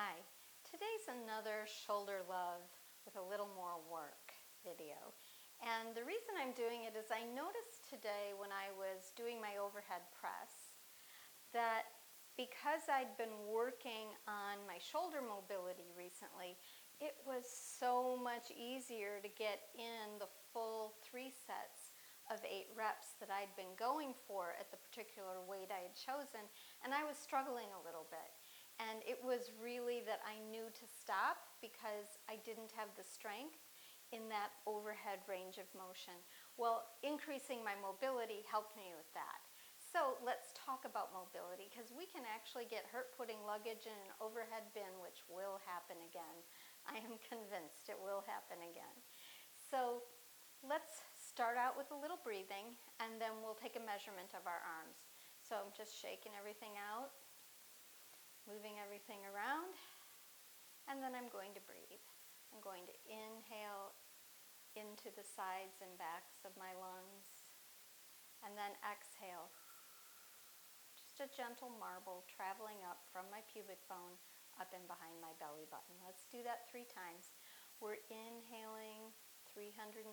Hi, today's another shoulder love with a little more work video. And the reason I'm doing it is I noticed today when I was doing my overhead press that because I'd been working on my shoulder mobility recently, it was so much easier to get in the full 3 sets of 8 reps that I'd been going for at the particular weight I had chosen, and I was struggling a little bit. And it was really that I knew to stop because I didn't have the strength in that overhead range of motion. Well, increasing my mobility helped me with that. So let's talk about mobility, because we can actually get hurt putting luggage in an overhead bin, which will happen again. I am convinced it will happen again. So let's start out with a little breathing, and then we'll take a measurement of our arms. So I'm just shaking everything out, moving everything around, and then I'm going to breathe. I'm going to inhale into the sides and backs of my lungs, and then exhale. Just a gentle marble traveling up from my pubic bone up and behind my belly button. Let's do that 3 times. We're inhaling 360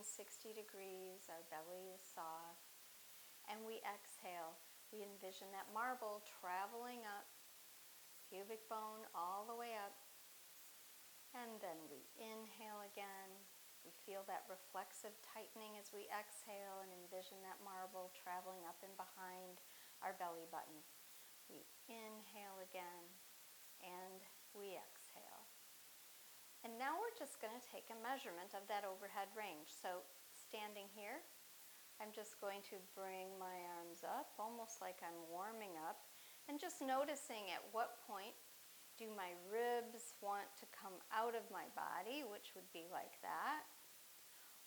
degrees, our belly is soft, and we exhale. We envision that marble traveling up, pubic bone all the way up, and then we inhale again. We feel that reflexive tightening as we exhale and envision that marble traveling up and behind our belly button. We inhale again and we exhale. And now we're just going to take a measurement of that overhead range. So standing here, I'm just going to bring my arms up, almost like I'm warming up, and just noticing at what point do my ribs want to come out of my body, which would be like that,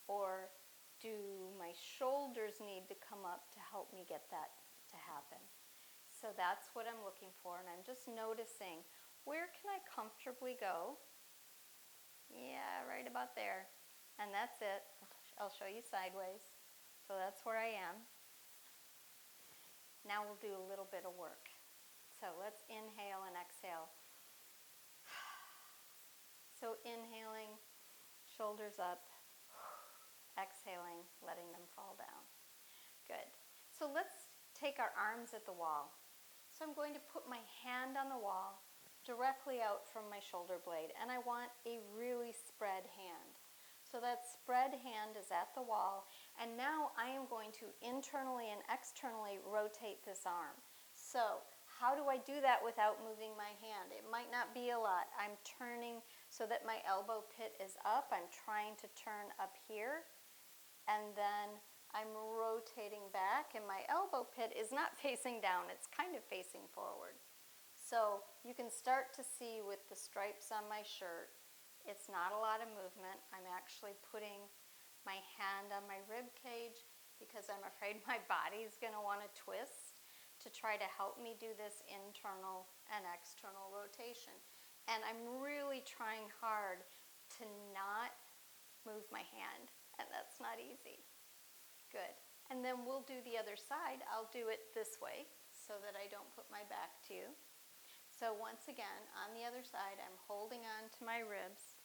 or do my shoulders need to come up to help me get that to happen? So that's what I'm looking for, and I'm just noticing, where can I comfortably go? Yeah, right about there. And that's it. I'll show you sideways. So that's where I am. Now we'll do a little bit of work. So let's inhale and exhale. So inhaling, shoulders up, exhaling, letting them fall down. Good. So let's take our arms at the wall. So I'm going to put my hand on the wall directly out from my shoulder blade, and I want a really spread hand. So that spread hand is at the wall, and now I am going to internally and externally rotate this arm. So how do I do that without moving my hand? It might not be a lot. I'm turning so that my elbow pit is up. I'm trying to turn up here, and then I'm rotating back, and my elbow pit is not facing down. It's kind of facing forward. So you can start to see with the stripes on my shirt, it's not a lot of movement. I'm actually putting my hand on my rib cage because I'm afraid my body's going to want to twist to try to help me do this internal and external rotation. And I'm really trying hard to not move my hand, and that's not easy. Good. And then we'll do the other side. I'll do it this way so that I don't put my back to you. So once again, on the other side, I'm holding on to my ribs,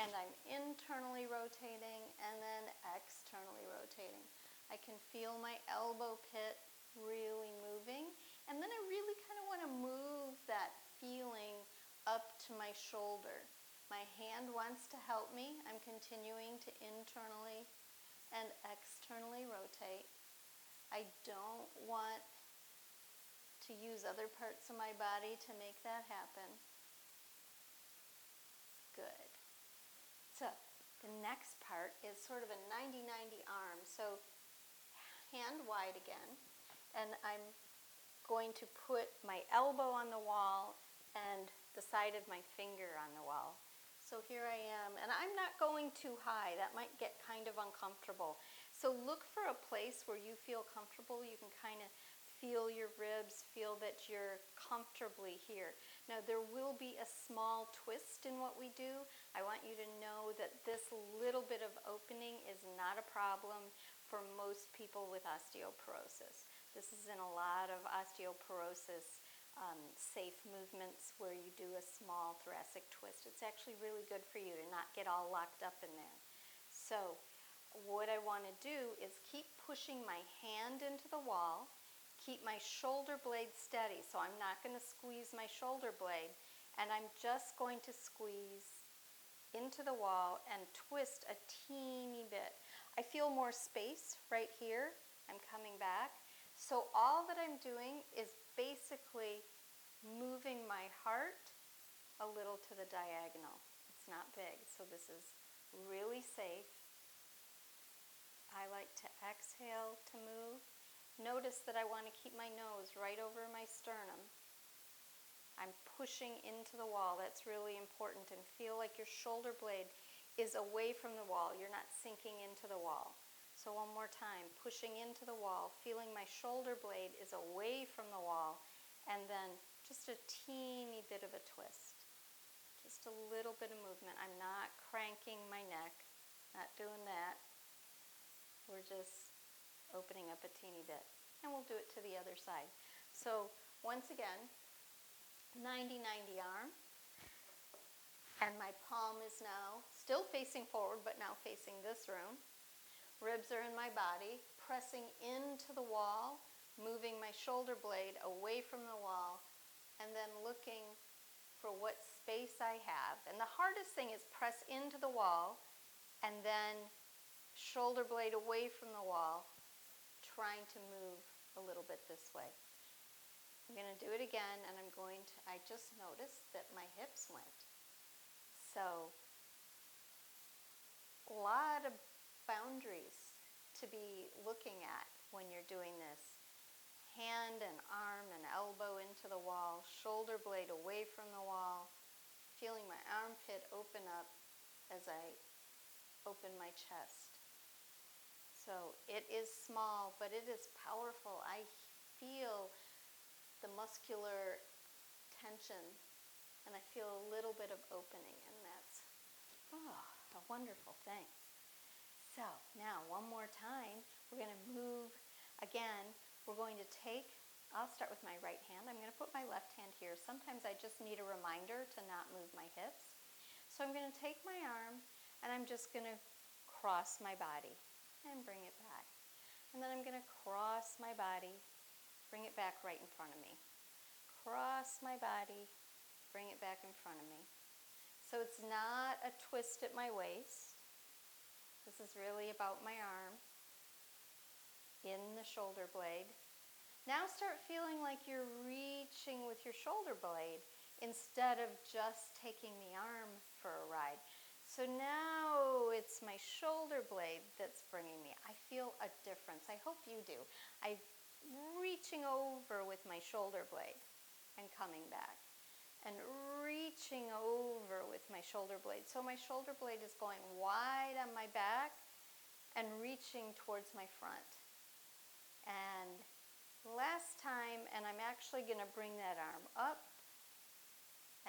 and I'm internally rotating and then externally rotating. I can feel my elbow pit really moving, and then I really kind of want to move that feeling up to my shoulder. My hand wants to help me. I'm continuing to internally and externally rotate. I don't want to use other parts of my body to make that happen. Good. So the next part is sort of a 90-90 arm. So hand wide again, and I'm going to put my elbow on the wall and the side of my finger on the wall. So here I am, and I'm not going too high. That might get kind of uncomfortable. So look for a place where you feel comfortable. You can kind of feel your ribs, feel that you're comfortably here. Now there will be a small twist in what we do. I want you to know that this little bit of opening is not a problem for most people with osteoporosis. This is in a lot of osteoporosis safe movements where you do a small thoracic twist. It's actually really good for you to not get all locked up in there. So what I want to do is keep pushing my hand into the wall, keep my shoulder blade steady, so I'm not going to squeeze my shoulder blade, and I'm just going to squeeze into the wall and twist a teeny bit. I feel more space right here. I'm coming back. So all that I'm doing is basically moving my heart a little to the diagonal. It's not big, so this is really safe. I like to exhale to move. Notice that I want to keep my nose right over my sternum. I'm pushing into the wall. That's really important. And feel like your shoulder blade is away from the wall. You're not sinking into the wall. So one more time, pushing into the wall, feeling my shoulder blade is away from the wall, and then just a teeny bit of a twist. Just a little bit of movement. I'm not cranking my neck, not doing that. We're just opening up a teeny bit. And we'll do it to the other side. So once again, 90-90 arm. And my palm is now still facing forward, but now facing this room. Ribs are in my body, pressing into the wall, moving my shoulder blade away from the wall, and then looking for what space I have. And the hardest thing is press into the wall and then shoulder blade away from the wall, trying to move a little bit this way. I'm going to do it again, and I just noticed that my hips went. So, a lot of boundaries to be looking at when you're doing this. Hand and arm and elbow into the wall, shoulder blade away from the wall, feeling my armpit open up as I open my chest. So it is small, but it is powerful. I feel the muscular tension, and I feel a little bit of opening, and that's a wonderful thing. So now, one more time, we're going to move again. We're going to I'll start with my right hand. I'm going to put my left hand here. Sometimes I just need a reminder to not move my hips. So I'm going to take my arm, and I'm just going to cross my body and bring it back. And then I'm going to cross my body, bring it back right in front of me. Cross my body, bring it back in front of me. So it's not a twist at my waist. This is really about my arm in the shoulder blade. Now start feeling like you're reaching with your shoulder blade instead of just taking the arm for a ride. So now it's my shoulder blade that's bringing me. I feel a difference. I hope you do. I'm reaching over with my shoulder blade and coming back. And reaching over with my shoulder blade. So my shoulder blade is going wide on my back and reaching towards my front. And last time, and I'm actually going to bring that arm up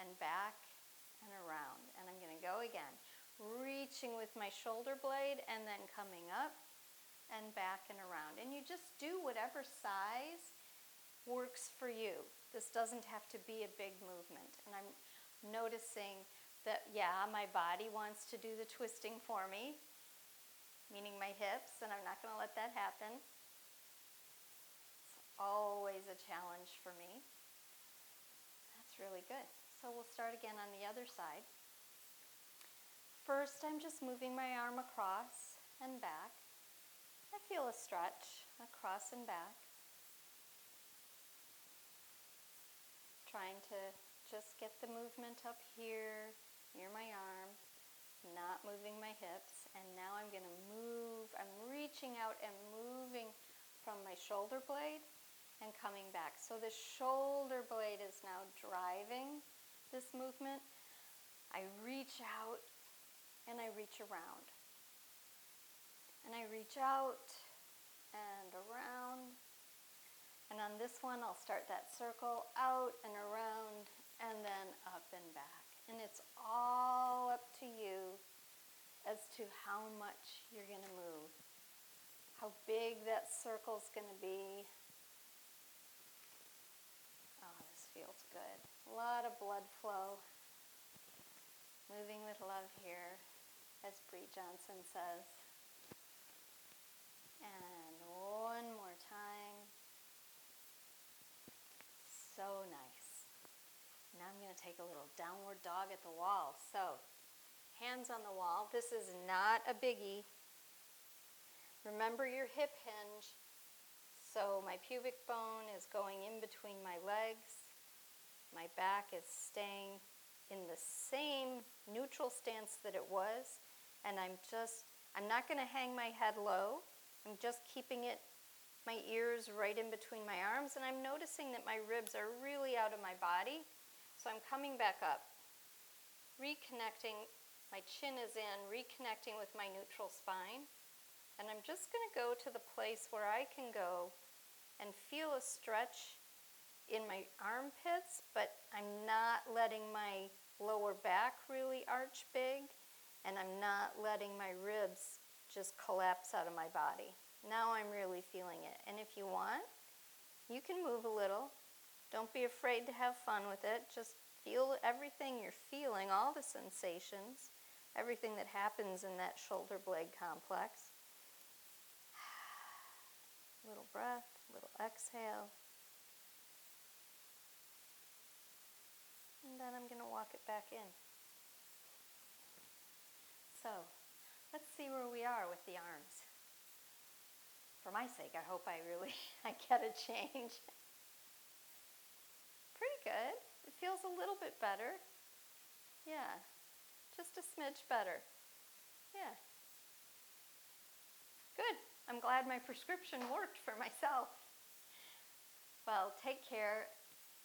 and back and around. And I'm going to go again. Reaching with my shoulder blade and then coming up and back and around. And you just do whatever size works for you. This doesn't have to be a big movement. And I'm noticing that, yeah, my body wants to do the twisting for me, meaning my hips, and I'm not going to let that happen. It's always a challenge for me. That's really good. So we'll start again on the other side. First, I'm just moving my arm across and back. I feel a stretch across and back. Trying to just get the movement up here, near my arm, not moving my hips. And now I'm going to move. I'm reaching out and moving from my shoulder blade and coming back. So the shoulder blade is now driving this movement. I reach out and I reach around. And I reach out and around. And on this one, I'll start that circle out and around and then up and back. And it's all up to you as to how much you're going to move, how big that circle's going to be. Oh, this feels lot of blood flow. Moving with love here, as Bree Johnson says. And one more time. So nice. Now I'm going to take a little downward dog at the wall. So, hands on the wall. This is not a biggie. Remember your hip hinge. So my pubic bone is going in between my legs. My back is staying in the same neutral stance that it was. And I'm not going to hang my head low. I'm just keeping my ears right in between my arms. And I'm noticing that my ribs are really out of my body. So I'm coming back up, reconnecting. My chin is in, reconnecting with my neutral spine. And I'm just going to go to the place where I can go and feel a stretch in my armpits, but I'm not letting my lower back really arch big, and I'm not letting my ribs just collapse out of my body. Now I'm really feeling it. And if you want, you can move a little. Don't be afraid to have fun with it. Just feel everything you're feeling, all the sensations, everything that happens in that shoulder blade complex. Little breath, little exhale. And then I'm going to walk it back in. So, let's see where we are with the arms. For my sake, I hope I get a change. Pretty good. It feels a little bit better. Yeah, just a smidge better. Yeah. Good. I'm glad my prescription worked for myself. Well, take care.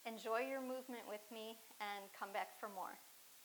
Enjoy your movement with me and come back for more.